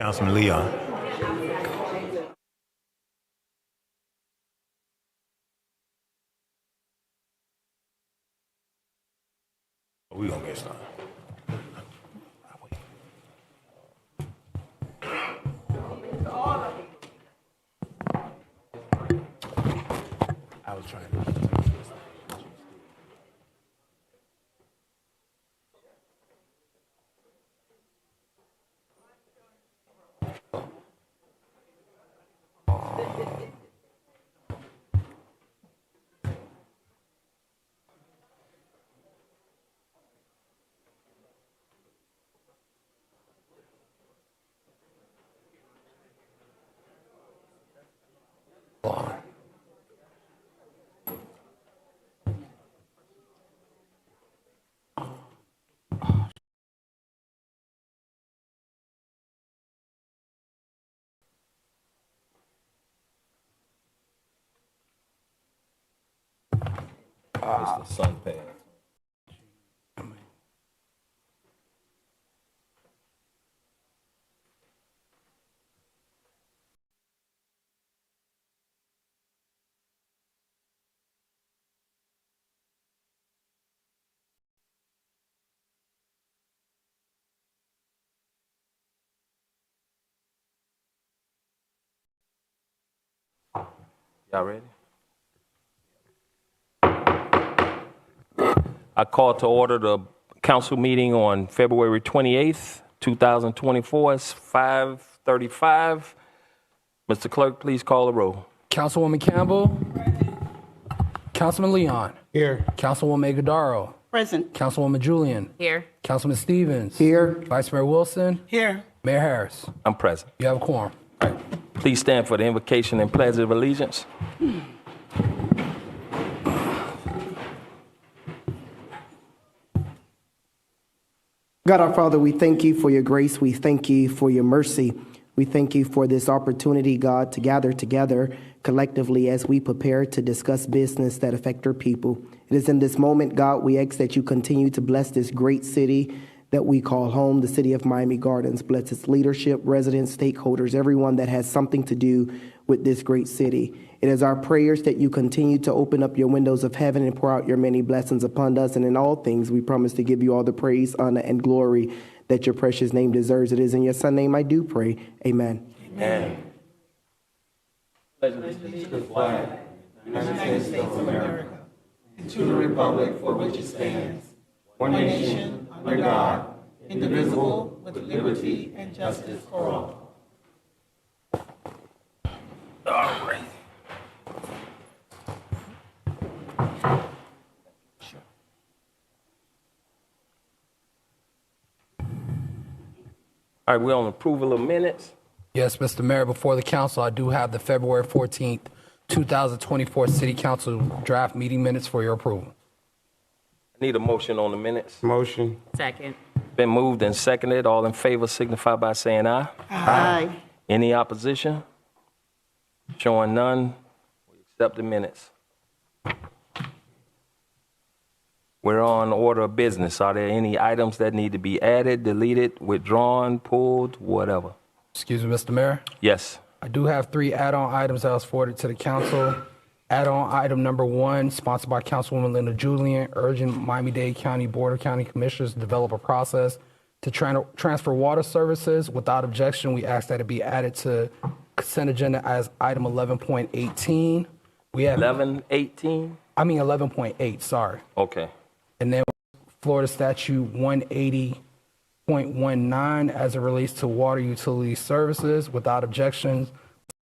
Councilman Leon. We gonna get started. I was trying to. It's the sun pad. Y'all ready? I call to order the council meeting on February 28th, 2024. It's 5:35. Mr. Clerk, please call the roll. Councilwoman Campbell. Councilman Leon. Here. Councilwoman Godaro. Present. Councilwoman Julian. Here. Councilman Stevens. Here. Vice Mayor Wilson. Here. Mayor Harris. I'm present. You have a quorum. Please stand for the invocation and pledge of allegiance. God our Father, we thank you for your grace. We thank you for your mercy. We thank you for this opportunity, God, to gather together collectively as we prepare to discuss business that affect our people. It is in this moment, God, we ask that you continue to bless this great city that we call home, the city of Miami Gardens. Bless its leadership, residents, stakeholders, everyone that has something to do with this great city. It is our prayers that you continue to open up your windows of heaven and pour out your many blessings upon us. And in all things, we promise to give you all the praise, honor, and glory that your precious name deserves. It is in your Son's name I do pray. Amen. Amen. Allegiance to the flag of the United States of America, and to the republic for which it stands, one nation, under God, indivisible, with liberty and justice for all. All right. All right, we're on approval of minutes. Yes, Mr. Mayor, before the council, I do have the February 14th, 2024 City Council draft meeting minutes for your approval. I need a motion on the minutes. Motion. Second. Been moved and seconded. All in favor signify by saying aye. Aye. Any opposition? Showing none, we accept the minutes. We're on order of business. Are there any items that need to be added, deleted, withdrawn, pulled, whatever? Excuse me, Mr. Mayor. Yes. I do have 3 add-on items that was forwarded to the council. Add-on item number 1, sponsored by Councilwoman Linda Julian, urging Miami-Dade County Board of County Commissioners to develop a process to transfer water services. Without objection, we ask that it be added to consent agenda as item 11.18. We have 11:18? 11.8, sorry. Okay. And then Florida Statute 180.19 as it relates to water utility services. Without objections,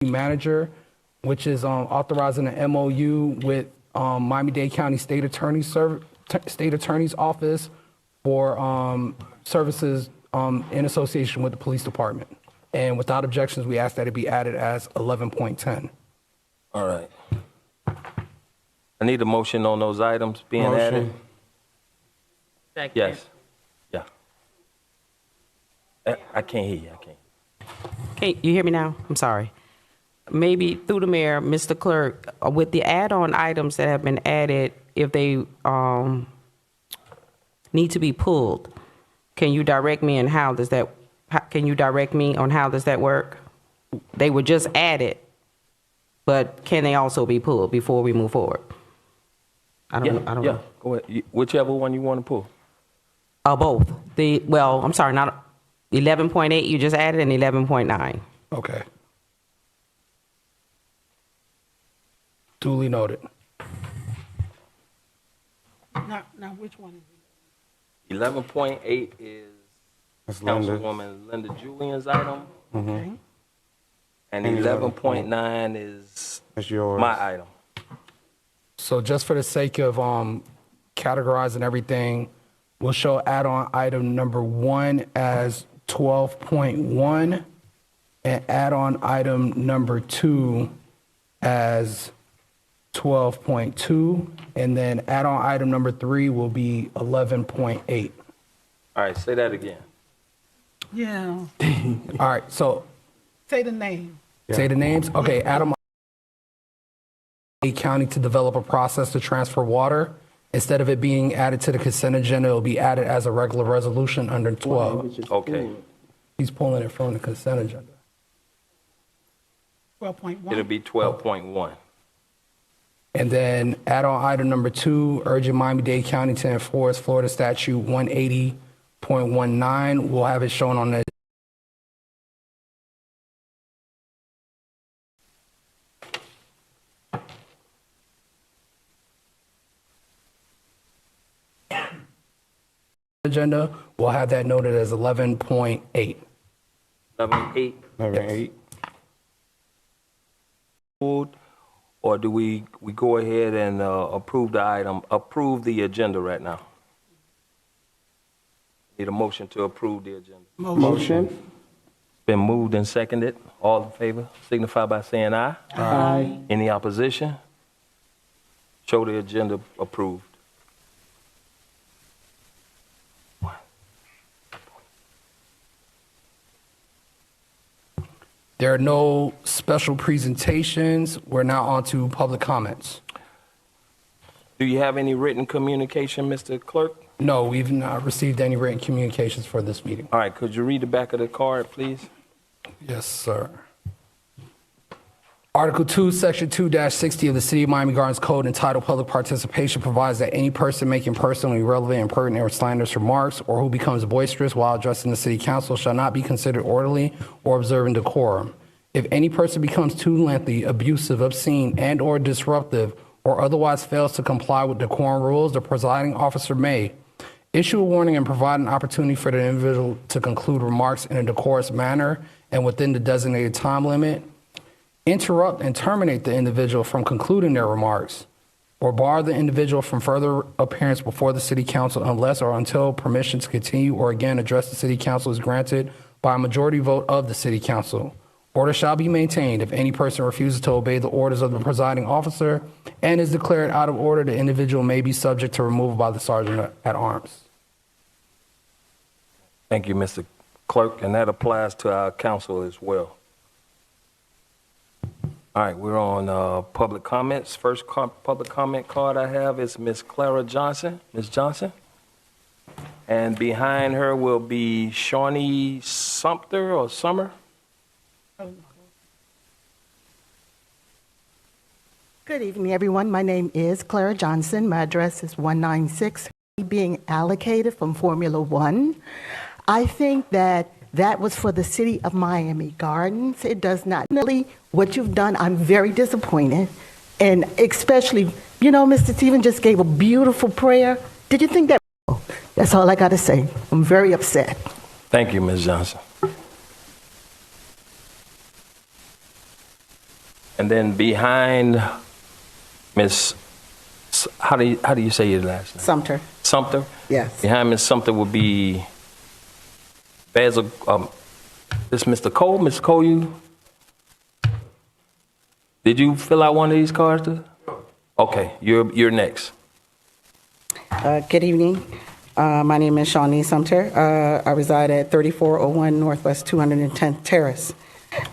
city manager, which is authorizing an MOU with Miami-Dade County State Attorney's Office for services in association with the police department. And without objections, we ask that it be added as 11.10. All right. I need a motion on those items being added. Second. Yes. Yeah. I can't hear you. I can't. Can you hear me now? I'm sorry. Maybe through the mayor, Mr. Clerk, with the add-on items that have been added, if they need to be pulled, can you direct me in how does that Can you direct me on how does that work? They were just added, but can they also be pulled before we move forward? I don't Yeah, know. go ahead. Whichever one you want to pull. Both. I'm sorry, not 11.8 you just added and 11.9. Okay. Duly noted. Now, which one is 11.8 is That's Linda. Councilwoman Linda Julian's item, it? Okay. and And 11.9 is That's yours. my item. So just for the sake of categorizing everything, we'll show add-on item number 1 as 12.1 and add-on item number 2 as 12.2, and then add-on item number 3 will be 11.8. All right, say that again. Yeah. All right, so Say the name. say the names. Okay, Adam County to develop a process to transfer water. Instead of it being added to the consent agenda, it'll be added as a regular resolution under 12. Okay, He's pulling it from the consent agenda. 12.1. it'll be 12.1. And then add-on item number 2, urging Miami-Dade County to enforce Florida Statute 180.19. We'll have it shown on the agenda. We'll have that noted as 11.8. 11.8 11.8. pulled, or do we go ahead and approve the item, approve the agenda right now? Need a motion to approve the agenda. Motion. Been moved and seconded. All in favor signify by saying aye. Aye. Any opposition? Show the agenda approved. There are no special presentations. We're now on to public comments. Do you have any written communication, Mr. Clerk? No, we've not received any written communications for this meeting. All right, could you read the back of the card, please? Yes, sir. Article 2, Section 2-60 of the City of Miami Gardens Code entitled Public Participation provides that any person making personally relevant, impertinent, or slanderous remarks or who becomes boisterous while addressing the City Council shall not be considered orderly or observing decorum. If any person becomes too lengthy, abusive, obscene, and/or disruptive, or otherwise fails to comply with decorum rules, the presiding officer may issue a warning and provide an opportunity for the individual to conclude remarks in a decorous manner and within the designated time limit, interrupt and terminate the individual from concluding their remarks, or bar the individual from further appearance before the City Council unless or until permission to continue or again address the City Council is granted by a majority vote of the City Council. Order shall be maintained. If any person refuses to obey the orders of the presiding officer and is declared out of order, the individual may be subject to removal by the sergeant at arms. Thank you, Mr. Clerk, and that applies to our council as well. All right, we're on public comments. First public comment card I have is Miss Clara Johnson. Ms. Johnson. And behind her will be Shawnee Sumter or Summer. Good evening, everyone. My name is Clara Johnson. My address is 196, being allocated from Formula One. I think that was for the City of Miami Gardens. It does not really what you've done. I'm very disappointed. And especially, Mr. Stephen just gave a beautiful prayer. Did you think that? That's all I got to say. I'm very upset. Thank you, Ms. Johnson. And then behind Ms. How do you say your last name? Sumter. Sumter? Yes. Behind Ms. Sumter will be Basil, this Mr. Cole. Mr. Cole, did you fill out one of these cards too? Okay, you're next. Good evening. My name is Shawnee Sumter. I reside at 3401 Northwest 210th Terrace.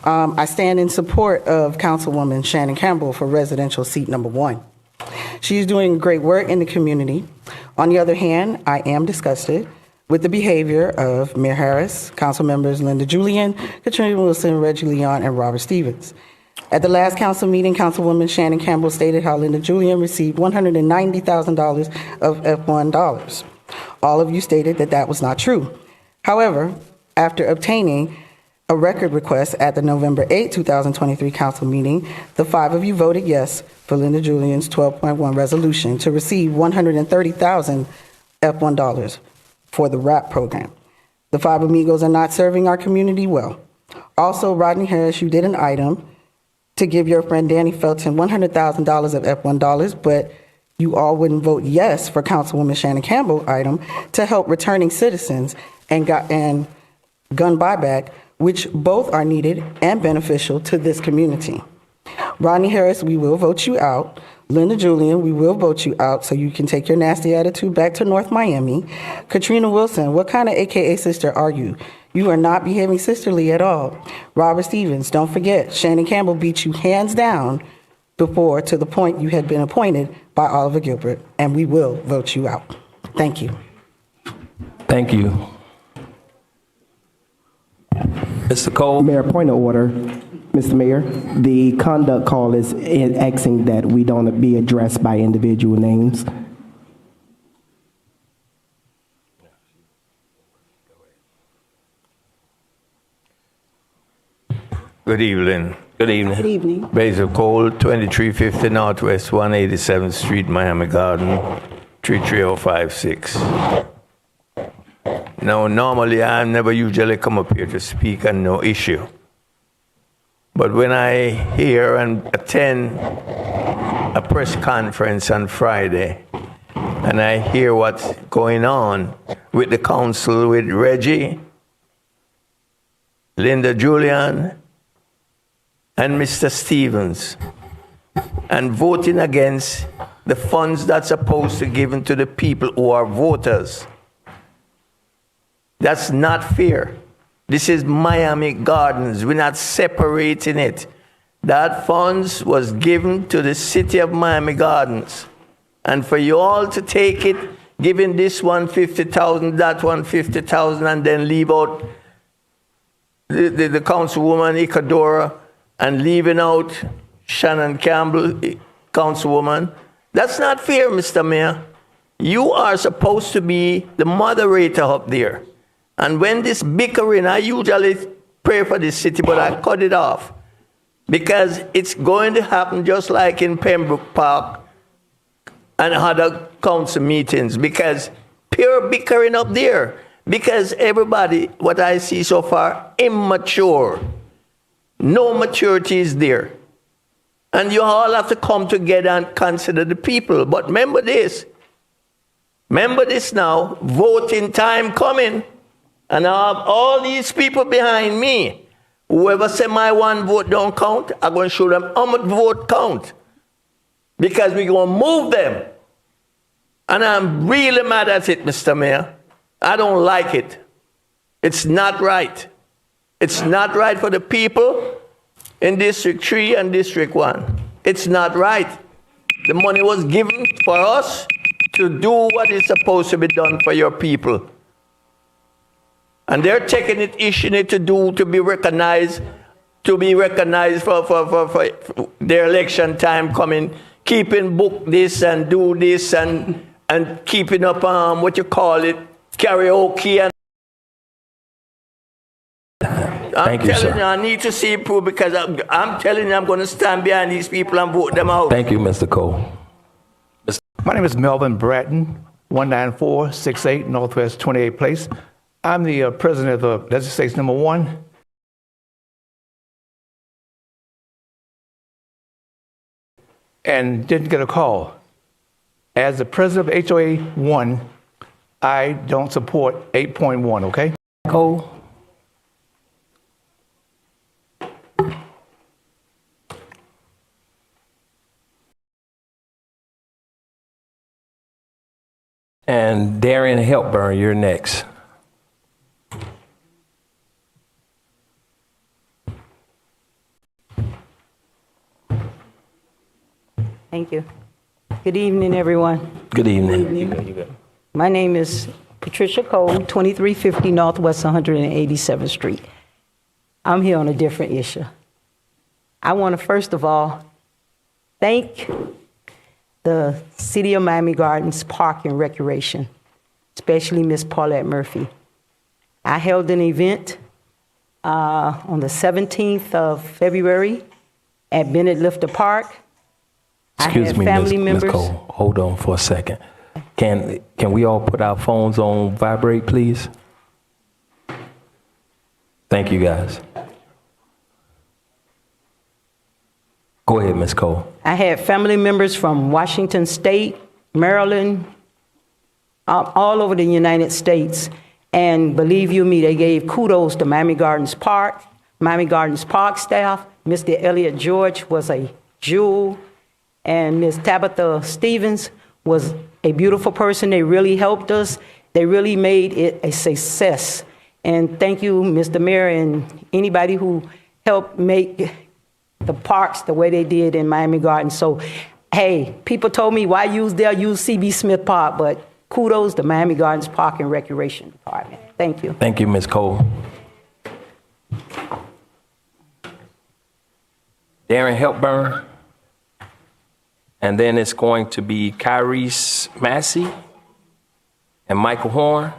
I stand in support of Councilwoman Shannon Campbell for residential seat number 1. She's doing great work in the community. On the other hand, I am disgusted with the behavior of Mayor Harris, council members Linda Julian, Katrina Wilson, Reggie Leon, and Robert Stevens. At the last council meeting, Councilwoman Shannon Campbell stated how Linda Julian received $190,000 of F1 dollars. All of you stated that that was not true. However, after obtaining a record request at the November 8, 2023 council meeting, the 5 of you voted yes for Linda Julian's 12.1 resolution to receive $130,000 F1 dollars for the RAP program. The 5 amigos are not serving our community well. Also, Rodney Harris, you did an item to give your friend Danny Felton $100,000 of F1 dollars, but you all wouldn't vote yes for Councilwoman Shannon Campbell's item to help returning citizens and gun buyback, which both are needed and beneficial to this community. Rodney Harris, we will vote you out. Linda Julian, we will vote you out so you can take your nasty attitude back to North Miami. Katrina Wilson, what kind of AKA sister are you? You are not behaving sisterly at all. Robert Stevens, don't forget, Shannon Campbell beat you hands down before to the point you had been appointed by Oliver Gilbert, and we will vote you out. Thank you. Thank you. Mr. Cole? Mayor, point of order. Mr. Mayor, the conduct call is asking that we don't be addressed by individual names. Good evening. Good evening. Good evening. Basil Cole, 2350 Northwest 187th Street, Miami Garden, 33056. Now, normally I never usually come up here to speak on no issue. But when I hear and attend a press conference on Friday, and I hear what's going on with the council, with Reggie, Linda Julian, and Mr. Stevens, and voting against the funds that's supposed to be given to the people who are voters. That's not fair. This is Miami Gardens. We're not separating it. That funds was given to the city of Miami Gardens. And for you all to take it, giving this one 50,000, that one 50,000, and then leave out the councilwoman Isadora and leaving out Shannon Campbell, councilwoman, that's not fair, Mr. Mayor. You are supposed to be the moderator up there. And when this bickering, I usually pray for this city, but I cut it off. Because it's going to happen just like in Pembroke Park and other council meetings. Because pure bickering up there. Because everybody, what I see so far, immature. No maturity is there. And you all have to come together and consider the people. But remember this. Remember this now. Voting time coming. And I have all these people behind me. Whoever say my one vote don't count, I'm going to show them how much vote count. Because we're going to move them. And I'm really mad at it, Mr. Mayor. I don't like it. It's not right. It's not right for the people in District 3 and District 1. It's not right. The money was given for us to do what is supposed to be done for your people. And they're taking it, issuing it to be recognized for their election time coming, keeping book this and do this and keeping up, what you call it, karaoke. And Thank you, sir. I'm telling you, I need to see proof because I'm telling you, I'm going to stand behind these people and vote them out. Thank you, Mr. Cole. My name is Melvin Bratton, 19468 Northwest 28th Place. I'm the president of Legislation Number 1. And didn't get a call. As the president of HOA 1, I don't support 8.1, okay? Cole? And Darian Helpburn, you're next. Thank you. Good evening, everyone. Good evening. My name is Patricia Cole, 2350 Northwest 187th Street. I'm here on a different issue. I want to first of all thank the City of Miami Gardens Park and Recreation, especially Miss Paulette Murphy. I held an event on the 17th of February at Bennett Lifter Park. Excuse me, Ms. Cole. Hold on for a second. Can we all put our phones on vibrate, please? Thank you, guys. Go ahead, Ms. Cole. I had family members from Washington State, Maryland, all over the United States. And believe you me, they gave kudos to Miami Gardens Park staff. Mr. Elliott George was a jewel, and Ms. Tabitha Stevens was a beautiful person. They really helped us. They really made it a success. And thank you, Mr. Mayor, and anybody who helped make the parks the way they did in Miami Gardens. So, hey, people told me, why use CB Smith Park? But kudos to Miami Gardens Park and Recreation Department. Thank you. Thank you, Ms. Cole. Darren Helpburn. And then it's going to be Kyrese Massey and Michael Horn.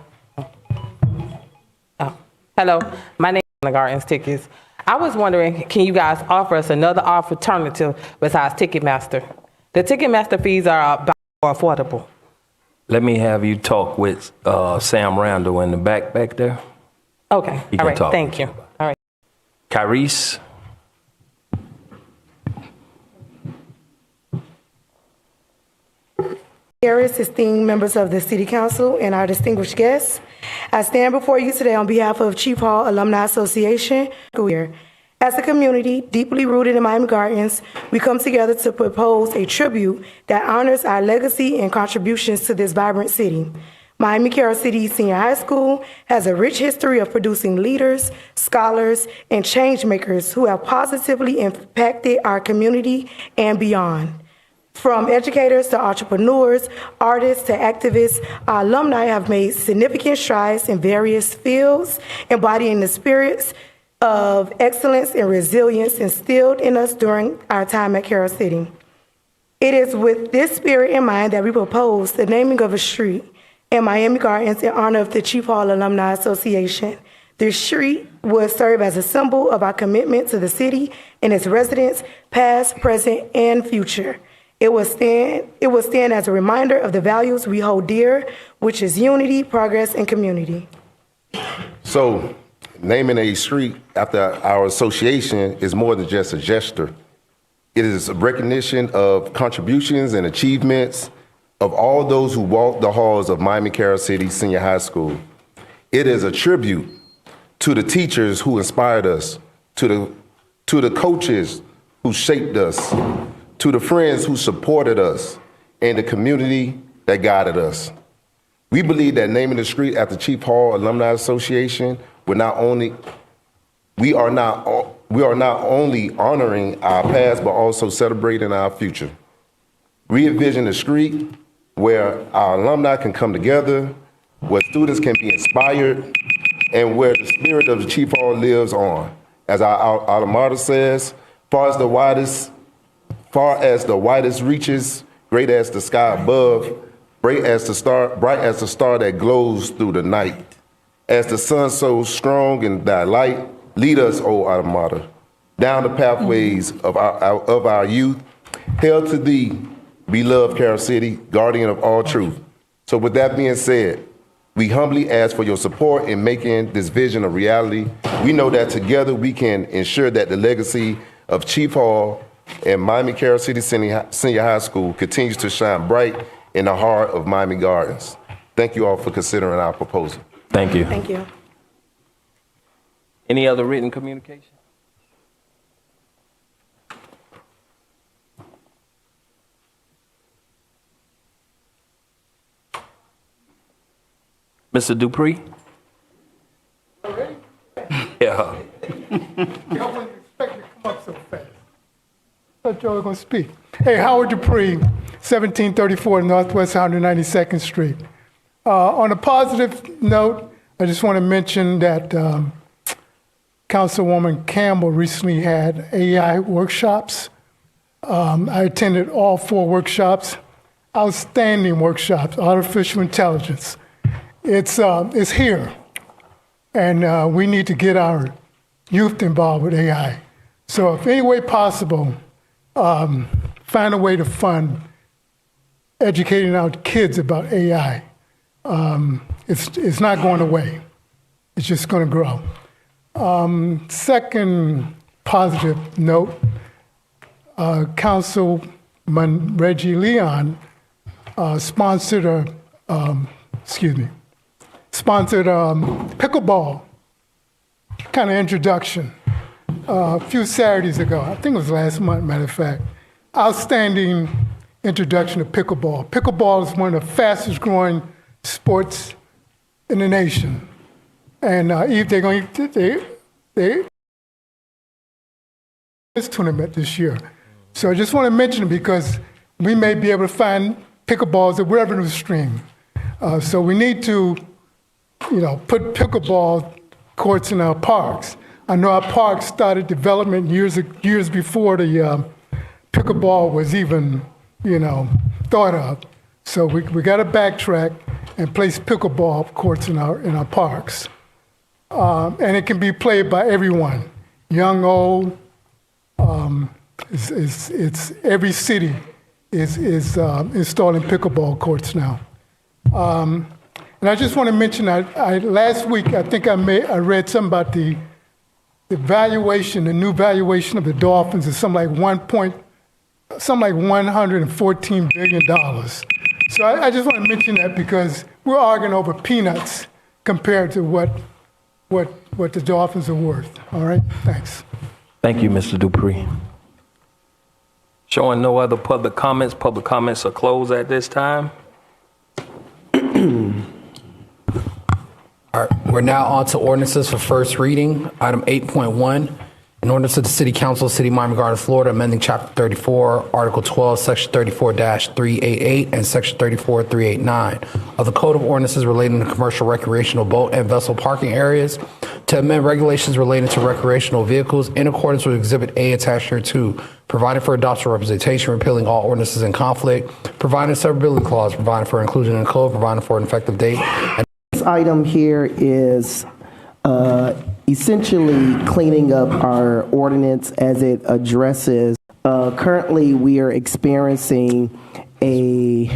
Hello, my name is Gardens Tickets. I was wondering, can you guys offer us another alternative besides Ticketmaster? The Ticketmaster fees are about more affordable. Let me have you talk with Sam Randall in the back there. Okay, all right, thank you. All right. Kyrese. Harris, esteemed members of the City Council, and our distinguished guests, I stand before you today on behalf of Chief Hall Alumni Association. As a community deeply rooted in Miami Gardens, we come together to propose a tribute that honors our legacy and contributions to this vibrant city. Miami Carroll City Senior High School has a rich history of producing leaders, scholars, and change makers who have positively impacted our community and beyond. From educators to entrepreneurs, artists to activists, our alumni have made significant strides in various fields, embodying the spirits of excellence and resilience instilled in us during our time at Carroll City. It is with this spirit in mind that we propose the naming of a street in Miami Gardens in honor of the Chief Hall Alumni Association. The street will serve as a symbol of our commitment to the city and its residents, past, present, and future. It will stand as a reminder of the values we hold dear, which is unity, progress, and community. So, naming a street after our association is more than just a gesture. It is a recognition of contributions and achievements of all those who walked the halls of Miami Carroll City Senior High School. It is a tribute to the teachers who inspired us, to the coaches who shaped us, to the friends who supported us, and the community that guided us. We believe that naming the street after Chief Hall Alumni Association we are not only honoring our past, but also celebrating our future. We envision a street where our alumni can come together, where students can be inspired, and where the spirit of the Chief Hall lives on. As our alma mater says, far as the widest reaches, great as the sky above, bright as the star that glows through the night. As the sun so strong in thy light, lead us, O alma mater, down the pathways of our youth. Hail to thee, beloved Carroll City, guardian of all truth. So with that being said, we humbly ask for your support in making this vision a reality. We know that together we can ensure that the legacy of Chief Hall and Miami Carroll City Senior High School continues to shine bright in the heart of Miami Gardens. Thank you all for considering our proposal. Thank you. Thank you. Any other written communication? Mr. Dupree? Yeah. Y'all wouldn't expect me to come up so fast. Thought y'all were going to speak. Hey, Howard Dupree, 1734 Northwest 192nd Street. On a positive note, I just want to mention that Councilwoman Campbell recently had AI workshops. I attended all 4 workshops, outstanding workshops, artificial intelligence. It's here, and we need to get our youth involved with AI. So if any way possible, find a way to fund educating our kids about AI. It's not going away. It's just going to grow. Second positive note, Councilman Reggie Leon sponsored pickleball kind of introduction a few Saturdays ago. I think it was last month, matter of fact. Outstanding introduction to pickleball. Pickleball is one of the fastest growing sports in the nation. And they're going to this tournament this year. So I just want to mention it because we may be able to find pickleballs a revenue stream. So we need to, put pickleball courts in our parks. I know our parks started development years before the pickleball was even, thought of. So we got to backtrack and place pickleball courts in our parks. And it can be played by everyone, young, old. It's every city is installing pickleball courts now. And I just want to mention, last week I think I read something about the valuation, the new valuation of the Dolphins is something like $114 billion. So I just want to mention that because we're arguing over peanuts compared to what the Dolphins are worth. All right, thanks. Thank you, Mr. Dupree. Showing no other public comments are closed at this time. All right, we're now on to ordinances for first reading. Item 8.1, an ordinance of the City Council, City of Miami Gardens, Florida, amending Chapter 34, Article 12, Section 34-388 and Section 34-389 of the Code of Ordinances relating to commercial recreational boat and vessel parking areas to amend regulations relating to recreational vehicles in accordance with Exhibit A attached here to, providing for adoption representation, repealing all ordinances in conflict, providing a severability clause, providing for inclusion in the code, providing for an effective date. This item here is essentially cleaning up our ordinance as it addresses. Currently, we are experiencing an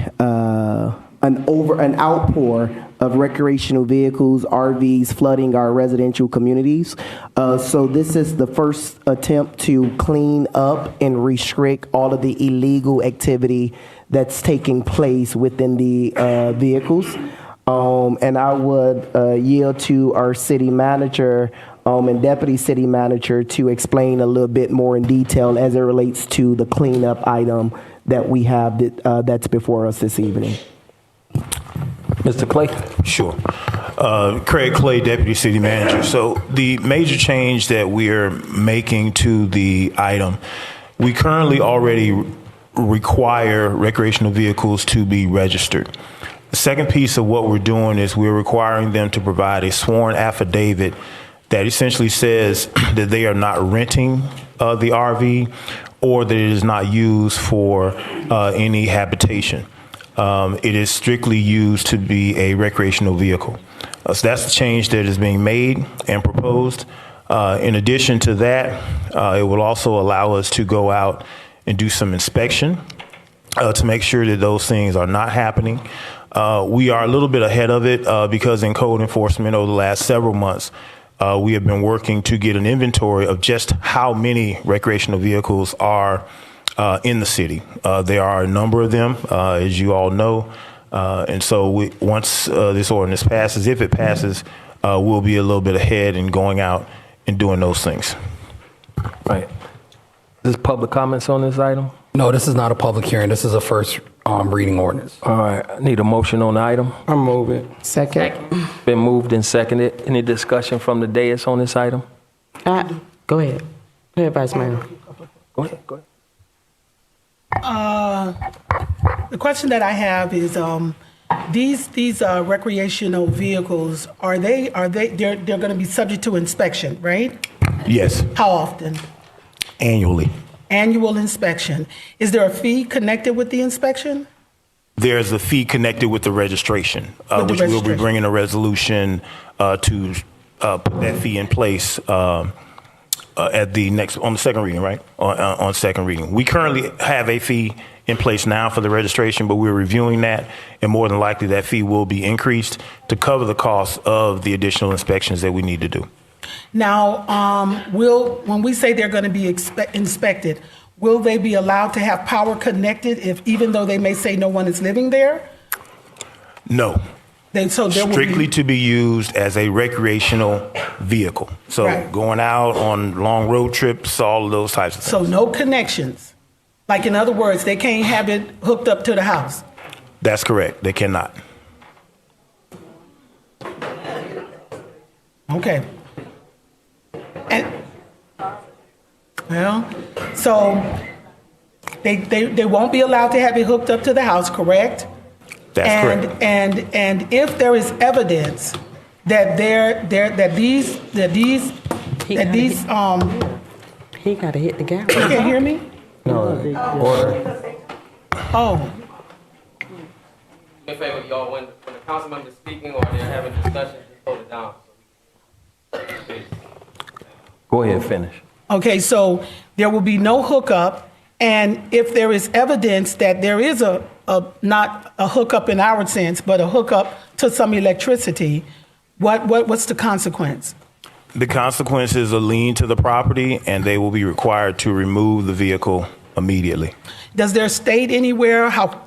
outpour of recreational vehicles, RVs, flooding our residential communities. So this is the first attempt to clean up and restrict all of the illegal activity that's taking place within the vehicles. And I would yield to our city manager and deputy city manager to explain a little bit more in detail as it relates to the cleanup item that we have that's before us this evening. Mr. Clay? Sure. Craig Clay, Deputy City Manager. So the major change that we're making to the item, we currently already require recreational vehicles to be registered. The second piece of what we're doing is we're requiring them to provide a sworn affidavit that essentially says that they are not renting the RV or that it is not used for any habitation. It is strictly used to be a recreational vehicle. So that's the change that is being made and proposed. In addition to that, it will also allow us to go out and do some inspection to make sure that those things are not happening. We are a little bit ahead of it because in code enforcement over the last several months, we have been working to get an inventory of just how many recreational vehicles are in the city. There are a number of them, as you all know. And so once this ordinance passes, if it passes, we'll be a little bit ahead in going out and doing those things. Right. Is this public comments on this item? No, this is not a public hearing. This is a first reading ordinance. All right. I need a motion on the item. I move it. Second. Been moved and seconded. Any discussion from the dais on this item? Go ahead. Go ahead, Vice Mayor. Go ahead. Go ahead. The question that I have is, These recreational vehicles, they're going to be subject to inspection, right? Yes, How often? annually. Annual inspection. Is there a fee connected with the inspection? There's a fee connected with the registration, which we'll be registration. bringing a resolution to put that fee in place at the next, on the second reading, right? On second reading. We currently have a fee in place now for the registration, but we're reviewing that, and more than likely that fee will be increased to cover the cost of the additional inspections that we need to do. Now, when we say they're going to be inspected, will they be allowed to have power connected even though they may say no one is living there? No. So there will Strictly be, to be used as a recreational vehicle. So Right. going out on long road trips, all of those types of things. so no connections. Like, in other words, they can't have it hooked up to the house. That's correct. They cannot. Okay. And, well, so they won't be allowed to have it hooked up to the house, correct? That's correct. And if there is evidence that these He got to hit the gas. you can't hear me? Order. Oh, In favor, y'all, when the council member is speaking or they're having discussion, just hold it down. Go ahead, finish. okay, so there will be no hookup, and if there is evidence that there is not a hookup in our sense, but a hookup to some electricity, what's the consequence? The consequence is a lien to the property, and they will be required to remove the vehicle immediately. Does there state anywhere how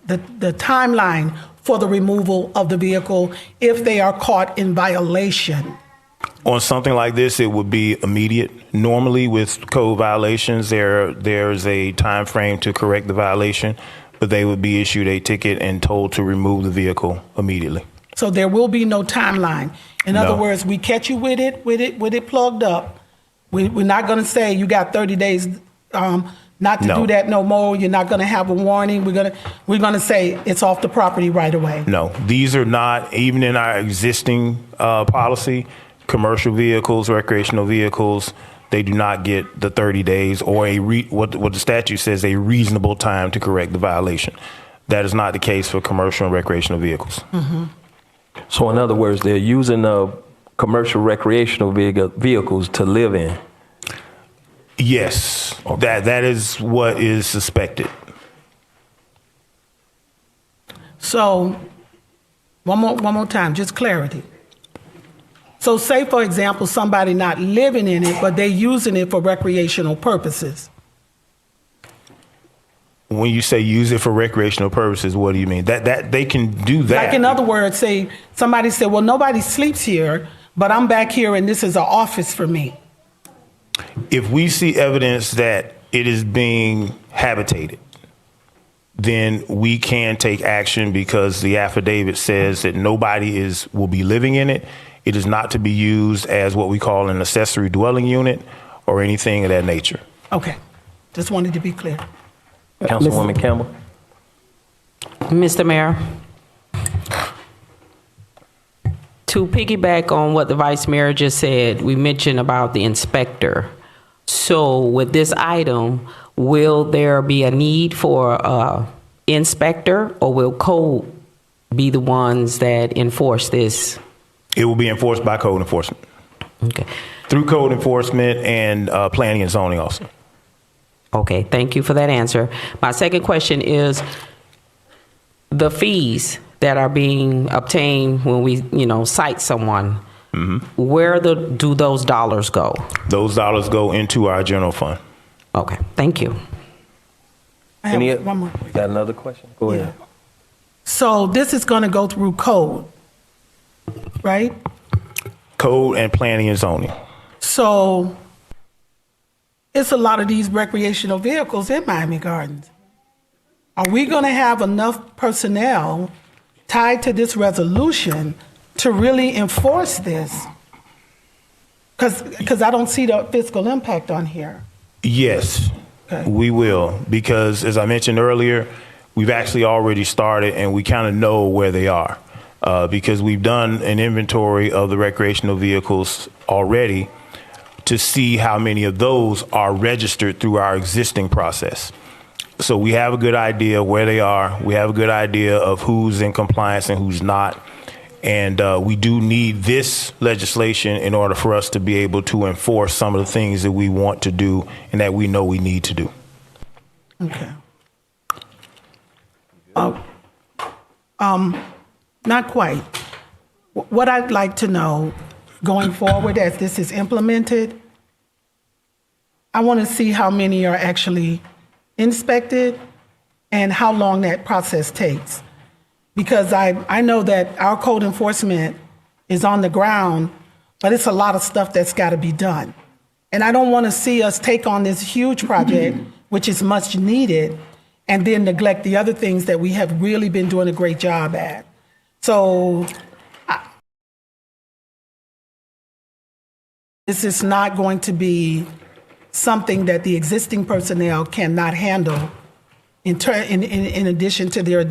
the timeline for the removal of the vehicle if they are caught in violation? On something like this, it would be immediate. Normally, with code violations, there's a time frame to correct the violation, but they would be issued a ticket and told to remove the vehicle immediately. So there will be no timeline. In other No. words, we catch you with it plugged up. We're not going to say you got 30 days not to No. do that no more. You're not going to have a warning. We're gonna say it's off the property right away. No, these are not, even in our existing policy, commercial vehicles, recreational vehicles, they do not get the 30 days or what the statute says, a reasonable time to correct the violation. That is not the case for commercial and recreational vehicles. Mm-hmm. So in other words, they're using commercial recreational vehicles to live in. Yes, that is what is suspected. So one more time, just clarity. So say, for example, somebody not living in it, but they're using it for recreational purposes. When you say use it for recreational purposes, what do you mean? That they can do that. Like, in other words, say somebody said, well, nobody sleeps here, but I'm back here and this is an office for me. If we see evidence that it is being habitated, then we can take action because the affidavit says that nobody will be living in it. It is not to be used as what we call an accessory dwelling unit or anything of that nature. Okay, just wanted to be clear. Councilwoman Campbell. Mr. Mayor, to piggyback on what the Vice Mayor just said, we mentioned about the inspector. So with this item, will there be a need for an inspector, or will code be the ones that enforce this? It will be enforced by code enforcement. Okay. Through code enforcement and planning and zoning also. Okay, thank you for that answer. My second question is the fees that are being obtained when we, cite someone. Mm-hmm. Where do those dollars go? Those dollars go into our general fund. Okay, thank you. I have one more. Got another question? Go ahead. So this is going to go through code, right? Code and planning and zoning. So it's a lot of these recreational vehicles in Miami Gardens. Are we going to have enough personnel tied to this resolution to really enforce this? Because I don't see the fiscal impact on here. Yes, Okay. we will, because as I mentioned earlier, we've actually already started, and we kind of know where they are because we've done an inventory of the recreational vehicles already to see how many of those are registered through our existing process. So we have a good idea where they are. We have a good idea of who's in compliance and who's not. And we do need this legislation in order for us to be able to enforce some of the things that we want to do and that we know we need to do. Okay. Not quite. What I'd like to know going forward as this is implemented, I want to see how many are actually inspected and how long that process takes. Because I know that our code enforcement is on the ground, but it's a lot of stuff that's got to be done. And I don't want to see us take on this huge project, which is much needed, and then neglect the other things that we have really been doing a great job at. So this is not going to be something that the existing personnel cannot handle in addition to their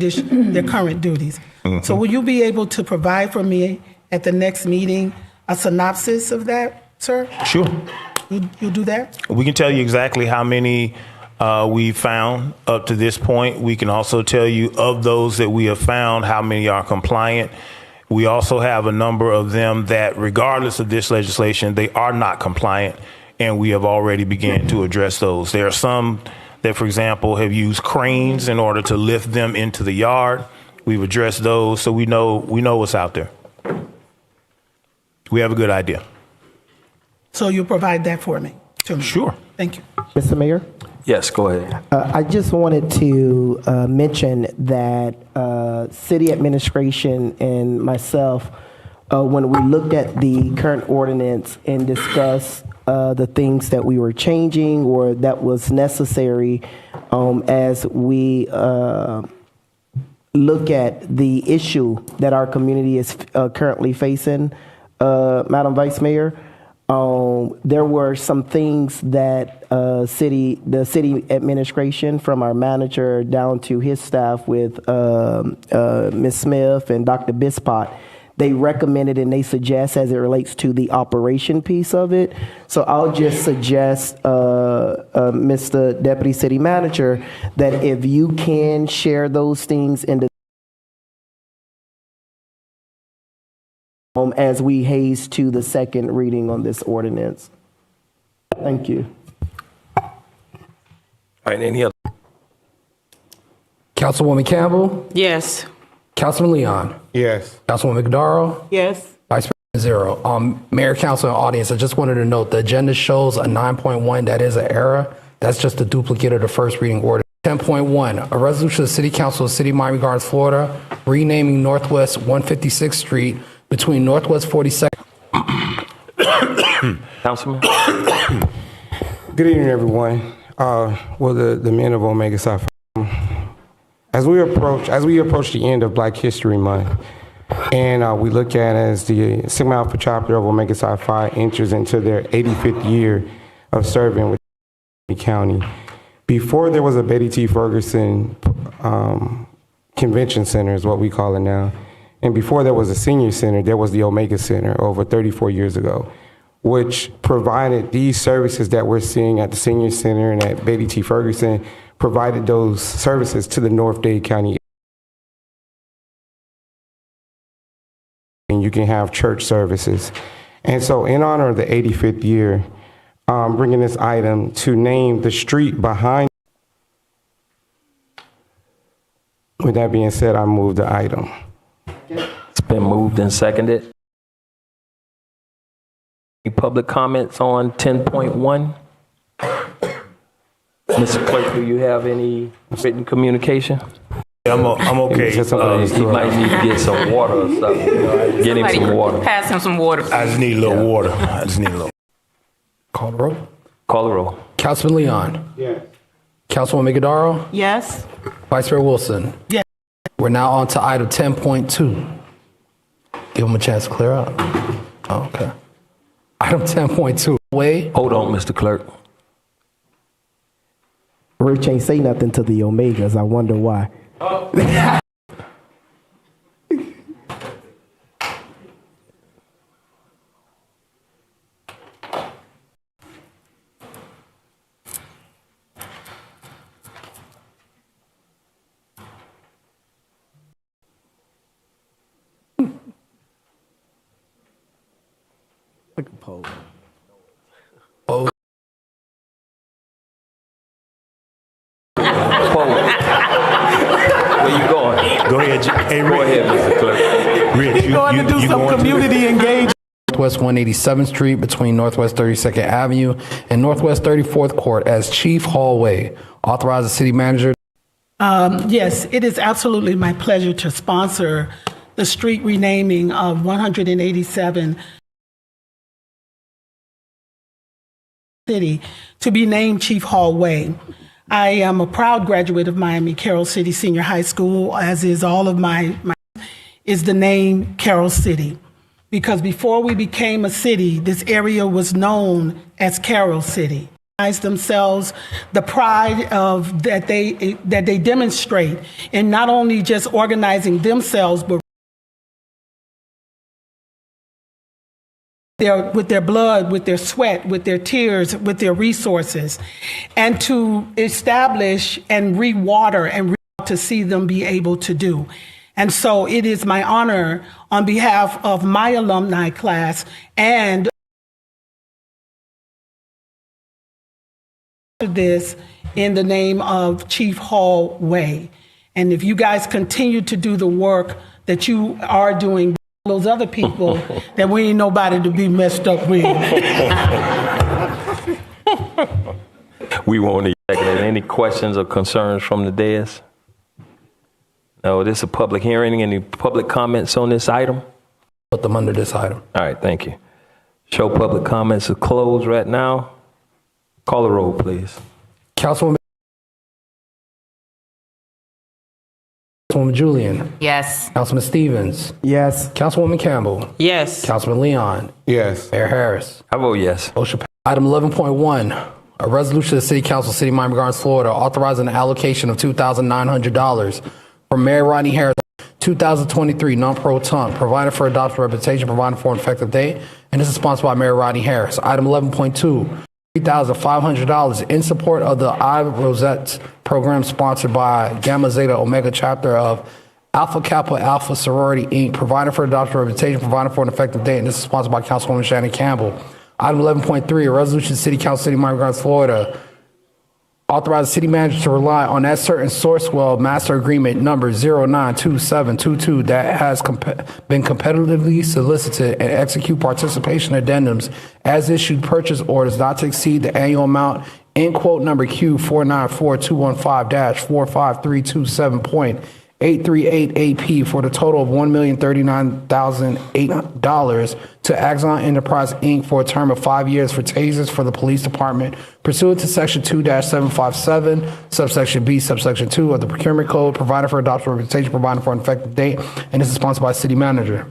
current duties. Mm-hmm. So will you be able to provide for me at the next meeting a synopsis of that, sir? Sure. You'll do that? We can tell you exactly how many we found up to this point. We can also tell you of those that we have found, how many are compliant. We also have a number of them that, regardless of this legislation, they are not compliant, and we have already begun to address those. There are some that, for example, have used cranes in order to lift them into the yard. We've addressed those, so we know what's out there. We have a good idea. So you'll provide that for me? Sure. Thank you. Mr. Mayor? Yes, go ahead. I just wanted to mention that city administration and myself, when we looked at the current ordinance and discussed the things that we were changing or that was necessary as we look at the issue that our community is currently facing, Madam Vice Mayor, there were some things that the city administration, from our manager down to his staff with Ms. Smith and Dr. Bispot, they recommended and they suggest as it relates to the operation piece of it. So I'll just suggest, Mr. Deputy City Manager, that if you can share those things in the as we haze to the second reading on this ordinance. Thank you. All right, any other? Councilwoman Campbell? Yes. Councilman Leon? Yes. Councilwoman McDowell? Yes. Vice President Zero. Mayor, council, and audience, I just wanted to note the agenda shows a 9.1. That is an error. That's just a duplicate of the first reading order. 10.1, a resolution of the City Council of the City of Miami Gardens, Florida, renaming Northwest 156th Street between Northwest 42nd. Councilman? Good evening, everyone. The men of Omega Psi Phi. As we approach the end of Black History Month, and we look at as the Sigma Alpha chapter of Omega Psi Phi enters into their 85th year of serving with County. Before there was a Betty T. Ferguson Convention Center, is what we call it now. And before there was a senior center, there was the Omega Center over 34 years ago, which provided these services that we're seeing at the senior center and at Betty T. Ferguson, provided those services to the North Dade County. And you can have church services. And so in honor of the 85th year, bringing this item to name the street behind. With that being said, I move the item. It's been moved and seconded. Any public comments on 10.1? Mr. Clerk, do you have any written communication? Yeah, I'm okay. He might need to get some water or something. Get him some water. Pass him some water. I just need a little water. Call the roll. Call the roll. Councilman Leon? Yes. Councilwoman Migadaro? Yes. Vice Mayor Wilson? Yes. We're now on to item 10.2. Give them a chance to clear up. Oh, okay. Item 10.2. Wait. Hold on, Mr. Clerk. Rich ain't say nothing to the Omegas. I wonder why. Like a poll. Where you going? Go ahead. Hey, Go ahead, Mr. Clerk. Rich, you going to do some community engagement. Northwest 187th Street between Northwest 32nd Avenue and Northwest 34th Court as Chief Hallway. Authorize the city manager. Yes, it is absolutely my pleasure to sponsor the street renaming of 187 City to be named Chief Hallway. I am a proud graduate of Miami Carroll City Senior High School, as is all of my is the name Carroll City. Because before we became a city, this area was known as Carroll City. Themselves, the pride of that they demonstrate in not only just organizing themselves, but with their blood, with their sweat, with their tears, with their resources, and to establish and rewater and to see them be able to do. And so it is my honor on behalf of my alumni class and this in the name of Chief Hallway. And if you guys continue to do the work that you are doing, those other people, that we ain't nobody to be messed up with. We won't eject. Any questions or concerns from the dais? No, this is a public hearing. Any public comments on this item? Put them under this item. All right, thank you. Show public comments are closed right now. Call the roll, please. Councilwoman Julian. Yes. Councilman Stevens. Yes. Councilwoman Campbell. Yes. Councilman Leon. Yes. Mayor Harris. I vote yes. Motion passed. Item 11.1, a resolution of the City Council, City of Miami Gardens, Florida, authorizing the allocation of $2,900 from Mayor Rodney Harris, 2023 non-pro tunc, provided for adoption reputation, provided for an effective date, and this is sponsored by Mayor Rodney Harris. Item 11.2, $3,500 in support of the I Rosettes program sponsored by Gamma Zeta Omega chapter of Alpha Kappa Alpha Sorority Inc., provided for adoption reputation, provided for an effective date, and this is sponsored by Councilwoman Shannon Campbell. Item 11.3, a resolution, City Council, City of Miami Gardens, Florida, authorize the city manager to rely on that certain Sourcewell master agreement number 092722 that has been competitively solicited and execute participation addendums as issued purchase orders not to exceed the annual amount in quote number Q494215-45327.838 AP for the total of $1,039,008 to Axon Enterprise Inc. for a term of 5 years for tasers for the police department pursuant to section 2-757 subsection B subsection 2 of the procurement code, provided for adoption representation, provided for an effective date, and this is sponsored by city manager.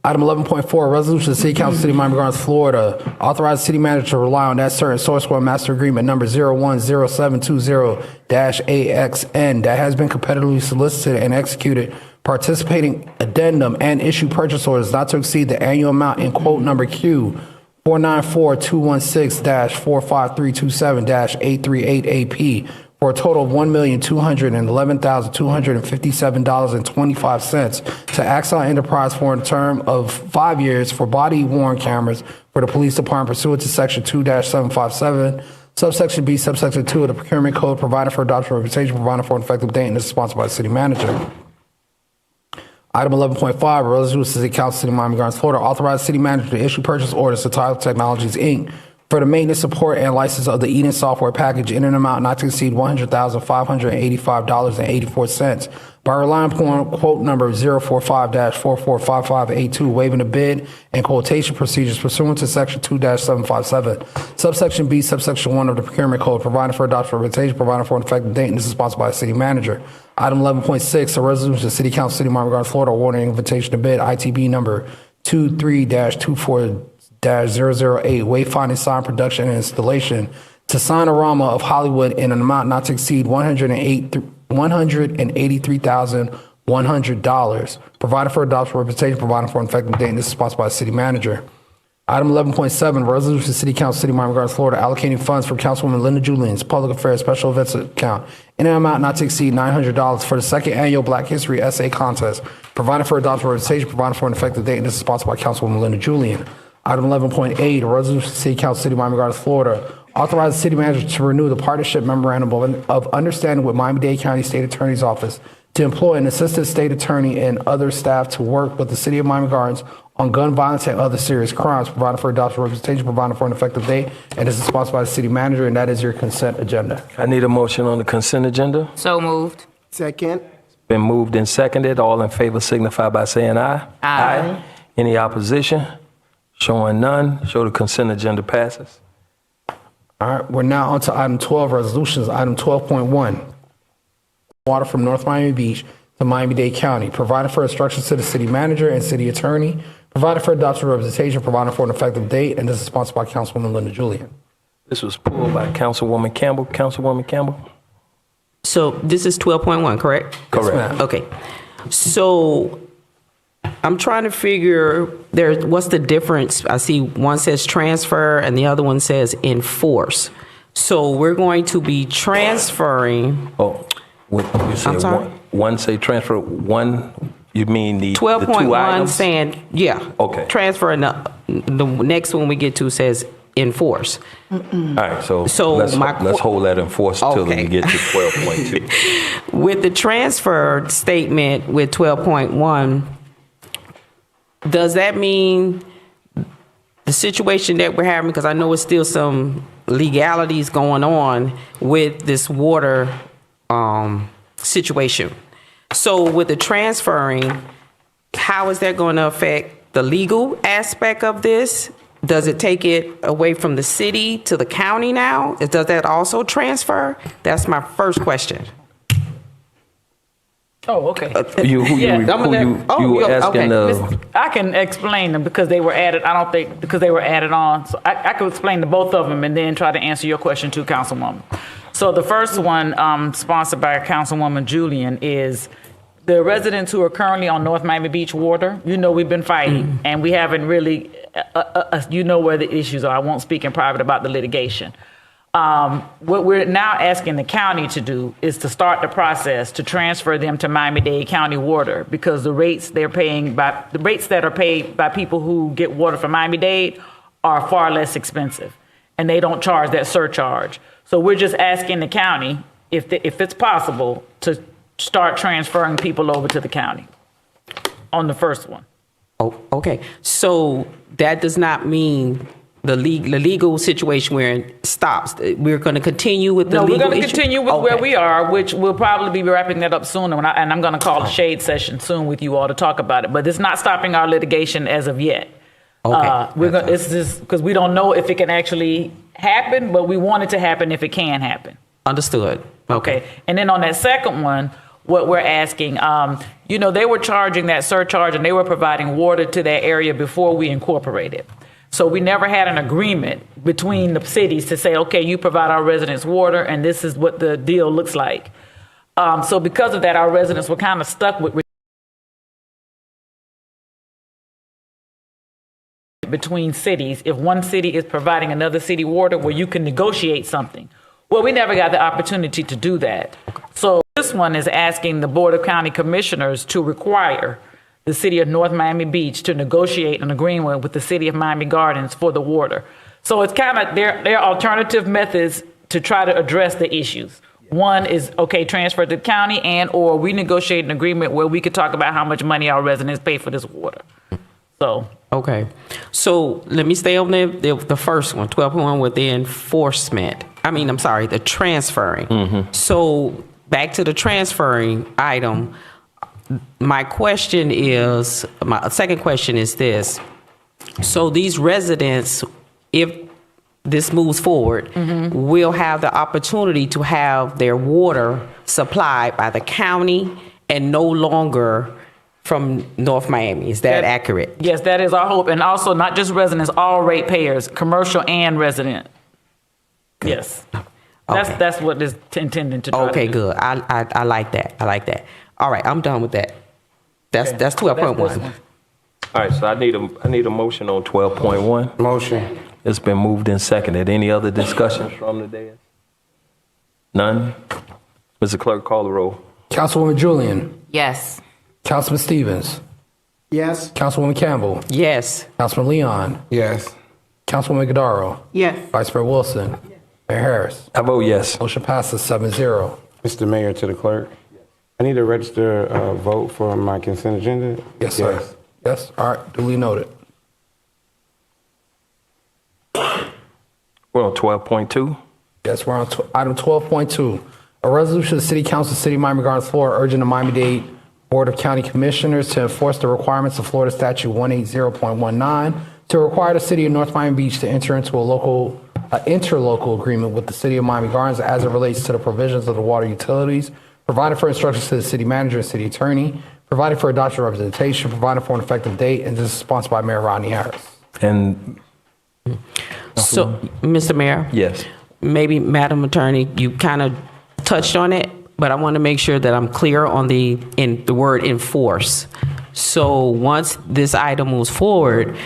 Item 11.4, resolution of the City Council, City of Miami Gardens, Florida, authorize the city manager to rely on that certain Sourcewell master agreement number 010720-AXN that has been competitively solicited and executed participating addendum and issue purchase orders not to exceed the annual amount in quote number Q494216-45327-838 AP for a total of $1,211,257.25 to Axon Enterprise for a term of 5 years for body-worn cameras for the police department pursuant to section 2-757, subsection B, subsection 2 of the procurement code, provided for adoption representation, provided for an effective date, and this is sponsored by the city manager. Item 11.5, a resolution of the City Council, City of Miami Gardens, Florida, authorize city manager to issue purchase orders to Title Technologies, Inc. for the maintenance, support, and license of the Eden software package in an amount not to exceed $100,585.84 by relying upon quote number 045-445582, waiving the bid and quotation procedures pursuant to section 2-757, subsection B, subsection 1 of the procurement code, providing for adoption representation, providing for an effective date, and this is sponsored by the city manager. Item 11.6, a resolution of the City Council, City of Miami Gardens, Florida, awarding invitation to bid ITB number 23-24-008, wayfinding sign production and installation to Signorama of Hollywood in an amount not to exceed $108,300 $183,100, providing for adoption representation, providing for an effective date, and this is sponsored by the city manager. Item 11.7, resolution to City Council, City of Miami Gardens, Florida, allocating funds for Councilwoman Linda Julian's Public Affairs Special Events account in an amount not to exceed $900 for the second annual Black History Essay Contest, providing for adoption representation, providing for an effective date, and this is sponsored by Councilwoman Linda Julian. Item 11.8, a resolution to City Council, City of Miami Gardens, Florida, authorize the city manager to renew the partnership memorandum of understanding with Miami-Dade County State Attorney's Office to employ an assistant state attorney and other staff to work with the City of Miami Gardens on gun violence and other serious crimes, providing for adoption representation, providing for an effective date, and this is sponsored by the city manager, and that is your consent agenda. I need a motion on the consent agenda. So moved. Second. Been moved and seconded. All in favor signify by saying aye. Aye. Any opposition? Showing none. Show the consent agenda passes. All right, we're now on to item 12, resolutions. Item 12.1, water from North Miami Beach to Miami-Dade County, providing for instructions to the city manager and city attorney, providing for adoption representation, providing for an effective date, and this is sponsored by Councilwoman Linda Julian. This was pulled by Councilwoman Campbell. Councilwoman Campbell? So this is 12.1, correct? Correct. Okay. So I'm trying to figure what's the difference. I see one says transfer and the other one says enforce. So we're going to be transferring. Oh, what you say? I'm sorry? One say transfer, one, you mean the 12.1 saying, yeah. Okay. Transfer, and the next one we get to says enforce. All right, so let's hold that enforce until we get to 12.2. With the transfer statement with 12.1, does that mean the situation that we're having, because I know it's still some legalities going on with this water situation. So with the transferring, how is that going to affect the legal aspect of this? Does it take it away from the city to the county now? Does that also transfer? That's my first question. Oh, okay. You asking? I can explain them because they were added. I don't think because they were added on. So I could explain the both of them and then try to answer your question too, Councilwoman. So the first one, sponsored by Councilwoman Julian, is the residents who are currently on North Miami Beach water. You know, we've been fighting and we haven't really, you know where the issues are. I won't speak in private about the litigation. What we're now asking the county to do is to start the process to transfer them to Miami-Dade County water, because the rates that are paid by people who get water from Miami-Dade are far less expensive, and they don't charge that surcharge. So we're just asking the county if it's possible to start transferring people over to the county on the first one. Oh, okay. So that does not mean the legal situation where it stops. We're going to continue with the legal issue? No, we're going to continue with where we are, which we'll probably be wrapping that up soon. And I'm going to call a shade session soon with you all to talk about it. But it's not stopping our litigation as of yet. Okay. It's just because we don't know if it can actually happen, but we want it to happen if it can happen. Understood. Okay. And then on that second one, what we're asking, they were charging that surcharge and they were providing water to that area before we incorporated. So we never had an agreement between the cities to say, okay, you provide our residents water and this is what the deal looks like. So because of that, our residents were kind of stuck with between cities. If one city is providing another city water, where you can negotiate something. Well, we never got the opportunity to do that. So this one is asking the Board of County Commissioners to require the city of North Miami Beach to negotiate an agreement with the city of Miami Gardens for the water. So it's kind of, there are alternative methods to try to address the issues. One is, okay, transfer to the county or we negotiate an agreement where we could talk about how much money our residents pay for this water. So. Okay. So let me stay on the first one, 12.1 with the enforcement. The transferring. Mm-hmm. So back to the transferring item. My second question is this. So these residents, if this moves forward, will have the opportunity to have their water supplied by the county and no longer from North Miami. Is that accurate? Yes, that is our hope. And also not just residents, all ratepayers, commercial and resident. Yes. That's what it's intended to try Okay, to do. good. I like that. I like that. All right, I'm done with that. That's 12.1. All right, so I need a motion on 12.1. Motion. It's been moved and seconded. Any other discussions from the dais? None? Mr. Clerk, call the roll. Councilwoman Julian. Yes. Councilman Stevens. Yes. Councilwoman Campbell. Yes. Councilman Leon. Yes. Councilwoman Godaro. Yes. Vice Mayor Wilson. Mayor Harris. I vote yes. Motion passes 7-0. Mr. Mayor, to the clerk. I need to register a vote for my consent agenda. Yes, sir. Yes. All right. Duly noted. We're on 12.2. Yes, we're on item 12.2. A resolution of the City Council, City of Miami Gardens, Florida, urging the Miami-Dade Board of County Commissioners to enforce the requirements of Florida Statute 180.19 to require the City of North Miami Beach to enter into interlocal agreement with the City of Miami Gardens as it relates to the provisions of the water utilities, providing for instructions to the City Manager and City Attorney, providing for adoption representation, providing for an effective date, and this is sponsored by Mayor Rodney Harris. And So, Mr. Mayor? yes. Maybe, Madam Attorney, you kind of touched on it, but I want to make sure that I'm clear on the word enforce. So once this item moves forward,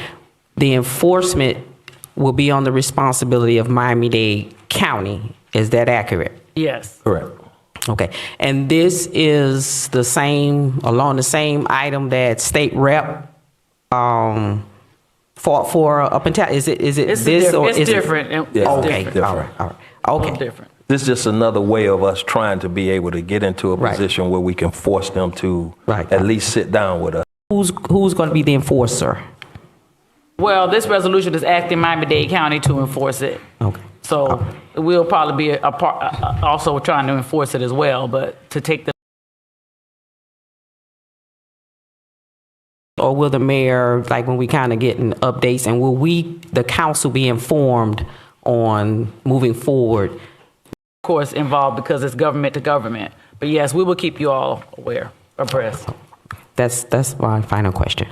the enforcement will be on the responsibility of Miami-Dade County. Is that accurate? Yes. Correct. Okay. And this is along the same item that State Rep fought for up until, is it this or is it's different. Yeah. Okay. Different. All right. Okay. Different. This is just another way of us trying to be able to get into a position where we can force them to at least sit down with us. Who's going to be the enforcer? Well, this resolution is asking Miami-Dade County to enforce it. Okay. So we'll probably be also trying to enforce it as well, but to take the. Or will the mayor, like when we kind of getting updates, and will the council be informed on moving forward? Of course, involved because it's government to government. But yes, we will keep you all abreast. That's my final question.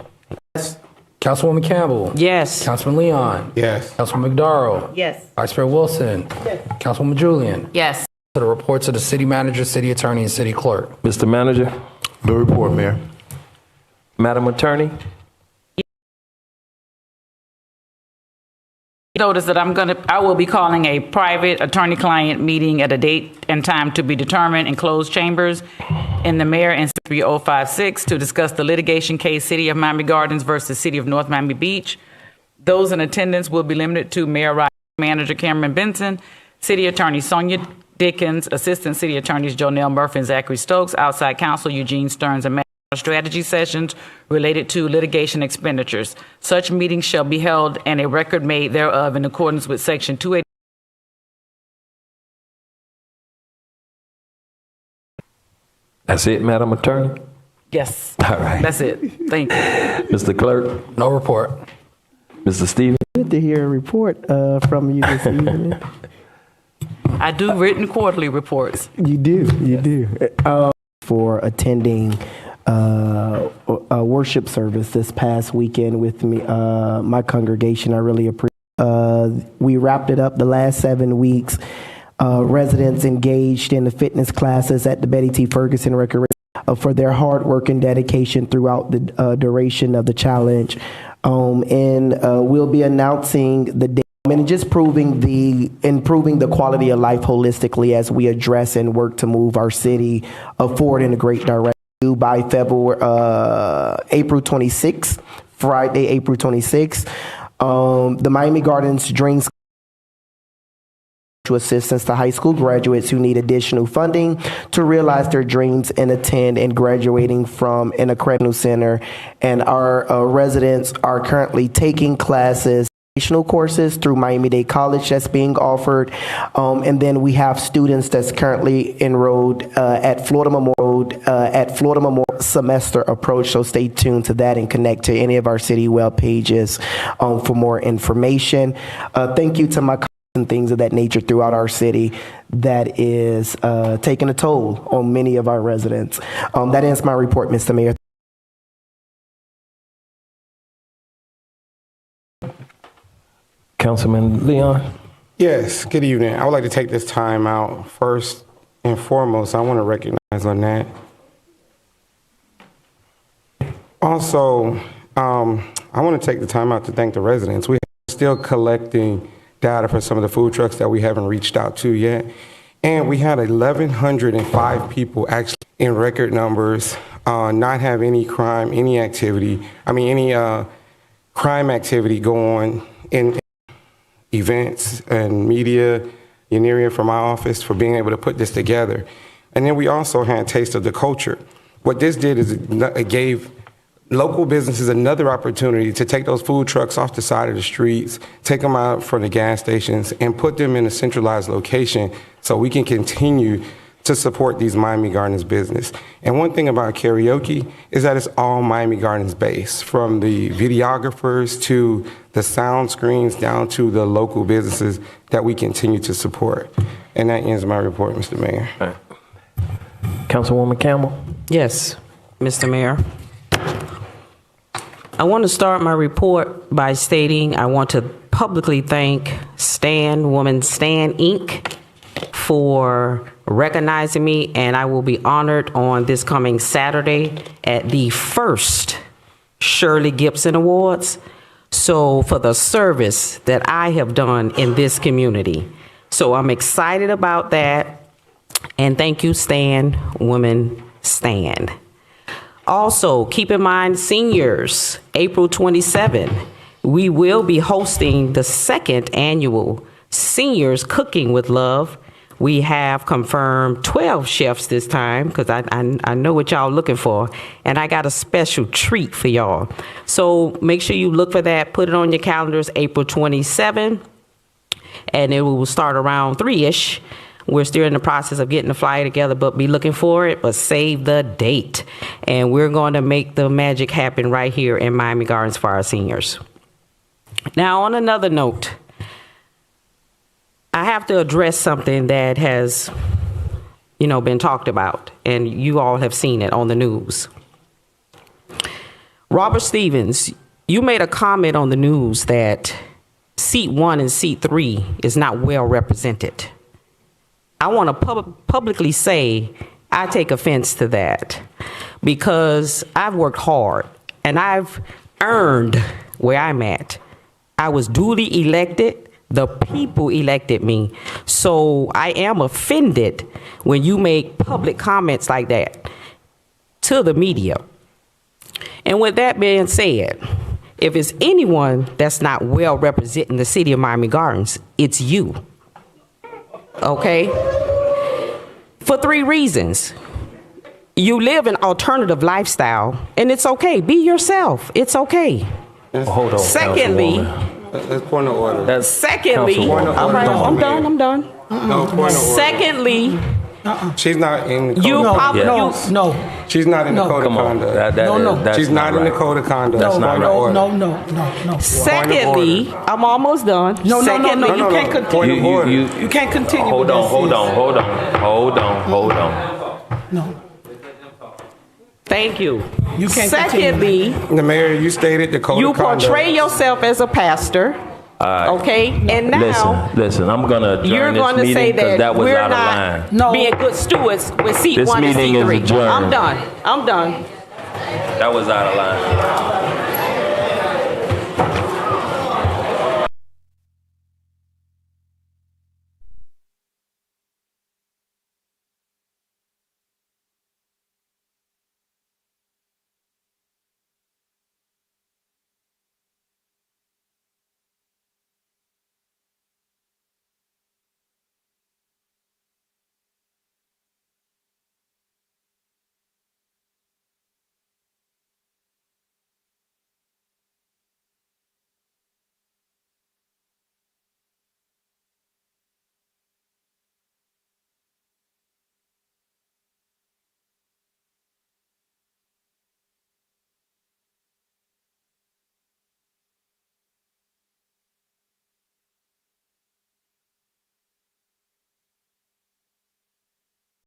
Yes. Councilwoman Campbell. Yes. Councilman Leon. Yes. Councilman McDarrow. Yes. Vice Mayor Wilson. Yes. Councilwoman Julian. Yes. To the reports of the City Manager, City Attorney, and City Clerk. Mr. Manager. No report, Mayor. Madam Attorney. Notice that I will be calling a private attorney-client meeting at a date and time to be determined in closed chambers in the Mayor and 3056 to discuss the litigation case City of Miami Gardens versus City of North Miami Beach. Those in attendance will be limited to Mayor Rodney, Manager Cameron Benson, City Attorney Sonia Dickens, Assistant City Attorneys Jonelle Murphy and Zachary Stokes, outside counsel Eugene Stearns, and strategy sessions related to litigation expenditures. Such meetings shall be held and a record made thereof in accordance with Section 280. That's it, Madam Attorney? Yes. All right. That's it. Thank you. Mr. Clerk? No report. Mr. Stevens? Good to hear a report from you this evening. I do written quarterly reports. You do. For attending a worship service this past weekend with me, my congregation. I really appreciate. We wrapped it up the last 7 weeks. Residents engaged in the fitness classes at the Betty T. Ferguson Recreation for their hard work and dedication throughout the duration of the challenge. And we'll be announcing the date and just improving the quality of life holistically as we address and work to move our city forward in a great direction. By April 26th, Friday, April 26th, the Miami Gardens Dreams assistance to high school graduates who need additional funding to realize their dreams and attend and graduating from an accredited center. And our residents are currently taking classes, courses through Miami-Dade College that's being offered. And then we have students that's currently enrolled at Florida Memorial semester approach. So stay tuned to that and connect to any of our city web pages for more information. Thank you to my and things of that nature throughout our city that is taking a toll on many of our residents. That ends my report, Mr. Mayor. Councilman Leon? Yes, good evening. I would like to take this time out. First and foremost, I want to recognize on that. Also, I want to take the time out to thank the residents. We are still collecting data for some of the food trucks that we haven't reached out to yet. And we had 1,105 people actually in record numbers not have any crime, any activity, crime activity go on in events and media. Yaniria from my office for being able to put this together. And then we also had Taste of the Culture. What this did is it gave local businesses another opportunity to take those food trucks off the side of the streets, take them out from the gas stations, and put them in a centralized location so we can continue to support these Miami Gardens business. And one thing about karaoke is that it's all Miami Gardens based, from the videographers to the sound screens down to the local businesses that we continue to support. And that ends my report, Mr. Mayor. All right. Councilwoman Campbell? Yes, Mr. Mayor. I want to start my report by stating I want to publicly thank Woman Stan Inc. for recognizing me, and I will be honored on this coming Saturday at the first Shirley Gibson Awards. So for the service that I have done in this community. So I'm excited about that. And thank you, Woman Stan. Also, keep in mind, seniors, April 27, we will be hosting the second annual Seniors Cooking with Love. We have confirmed 12 chefs this time because I know what y'all looking for, and I got a special treat for y'all. So make sure you look for that. Put it on your calendars, April 27, and it will start around 3-ish. We're still in the process of getting the flyer together, but be looking for it, but save the date. And we're going to make the magic happen right here in Miami Gardens for our seniors. Now, on another note, I have to address something that has, been talked about, and you all have seen it on the news. Robert Stevens, you made a comment on the news that seat 1 and seat 3 is not well represented. I want to publicly say I take offense to that because I've worked hard and I've earned where I'm at. I was duly elected. The people elected me. So I am offended when you make public comments like that to the media. And with that being said, if it's anyone that's not well representing the city of Miami Gardens, it's you. Okay? For 3 reasons. You live an alternative lifestyle, and it's okay. Be yourself. It's okay. Hold on. Secondly, That's point of order. Secondly, I'm done. No, point of order. Secondly, she's not in the code you of probably conduct. no. She's not in the code of conduct. She's not in the code of conduct. No, Point of order. no. Secondly, I'm almost done. No, Secondly, you can't continue. You can't continue. Hold on. No. Thank you. You can't Secondly, The mayor, you stated the code you of conduct. portray yourself as a pastor. Okay, and now listen. I'm gonna adjourn you're going to this say meeting because that that was we're out of line. not being good stewards with seat This 1 and meeting seat is 3. adjourned. I'm done. That was out of line.